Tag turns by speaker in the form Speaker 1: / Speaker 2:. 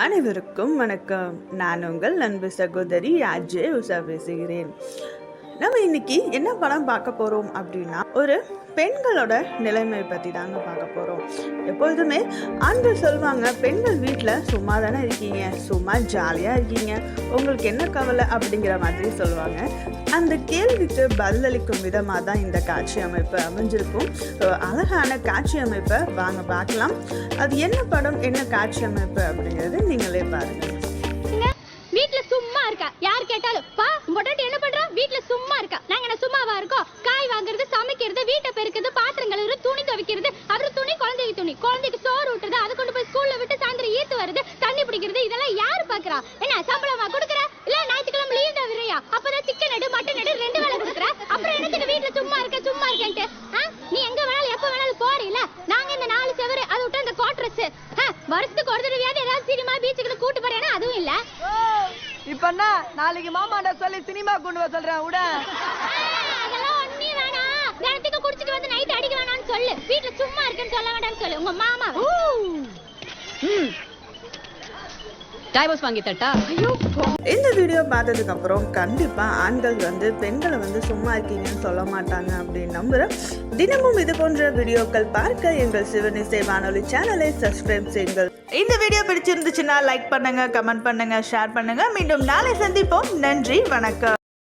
Speaker 1: அனைவருக்கும் வணக்கம். நான் உங்கள் அன்பு சகோதரி அஜய் உஷா பேசுகிறேன். நம்ம இன்னைக்கு என்ன படம் பார்க்க போகிறோம் அப்படின்னா, ஒரு பெண்களோட நிலைமை பற்றி தாங்க பார்க்க போகிறோம். எப்பொழுதுமே ஆண்கள் சொல்லுவாங்க, பெண்கள் வீட்டில் சும்மா தானே இருக்கீங்க, சும்மா ஜாலியாக இருக்கீங்க, உங்களுக்கு என்ன கவலை அப்படிங்கிற மாதிரி சொல்லுவாங்க. அந்த கேள்விக்கு பதிலளிக்கும் விதமாக தான் இந்த காட்சி அமைப்பு அமைஞ்சிருக்கும். அழகான காட்சி அமைப்பை வாங்க பார்க்கலாம். அது என்ன படம், என்ன காட்சி அமைப்பு அப்படிங்கிறது நீங்களே பாருங்கள்.
Speaker 2: வீட்ல சும்மா இருக்கா, யார் கேட்டாலும் பா பொட்டாட்டி என்ன பண்றா, வீட்ல சும்மா இருக்கா. நாங்க என்ன சும்மாவா இருக்கோம்? காய் வாங்குறது, சமைக்கிறது, வீட்டை பெருக்கிறது, பாத்திரம் கழுவுறது, துணி துவைக்கிறது, அப்புறம் குழந்தைக்கு சோறு ஊட்டுறது, அதை கொண்டு போய் ஸ்கூல்ல விட்டு சாயந்தரம் ஈத்து வருது, தண்ணி பிடிக்கிறது, இதெல்லாம் யாரு பாக்குறா? என்ன சம்பளமா கொடுக்குற? இல்ல ஞாயிற்றுக்கிழமை லீவ் தான் விடுறியா? அப்பதான் சிக்கன் எடு, மட்டன் எடு, 2 வேளை கொடுக்குற. அப்புறம் என்னத்துக்கு வீட்ல சும்மா இருக்கேன்ட்டு நீ எங்க வேணாலும் எப்ப வேணாலும் போறீல. நாங்க இந்த 4 செவரு, அதை விட்டு அந்த குவார்டர்ஸ், வருஷத்துக்கு ஒரு தடவையாவது ஏதாவது சினிமா பீச்சுக்கு கூட்டு போறேன்னா அதுவும் இல்ல.
Speaker 3: இப்ப என்ன, நாளைக்கு மாமாண்ட சொல்லி சினிமா கொண்டு வர சொல்றேன். விட
Speaker 2: அதெல்லாம் ஒண்ணே வேணாம். தினத்துக்கு குடிச்சிட்டு வந்து நைட் அடிக்க வேணாம்னு சொல்லு. வீட்ல சும்மா இருக்கேன்னு சொல்ல வேண்டாம்னு சொல்லு உங்க மாமா.
Speaker 4: டைவர்ஸ் வாங்கி தட்டா?
Speaker 1: இந்த வீடியோ பார்த்ததுக்கு அப்புறம் கண்டிப்பா ஆண்கள் பெண்களை சும்மா இருக்கீங்கன்னு சொல்ல மாட்டாங்க அப்படின்னு நம்புறேன். தினமும் இது போன்ற வீடியோக்கள் பார்க்க எங்கள் சிவனிசை வானொலி சேனலை சப்ஸ்கிரைப் செய்யுங்கள். இந்த வீடியோ பிடிச்சிருந்துச்சுன்னா லைக் பண்ணுங்க, கமெண்ட் பண்ணுங்க, ஷேர் பண்ணுங்க. மீண்டும் நாளை சந்திப்போம். நன்றி, வணக்கம்.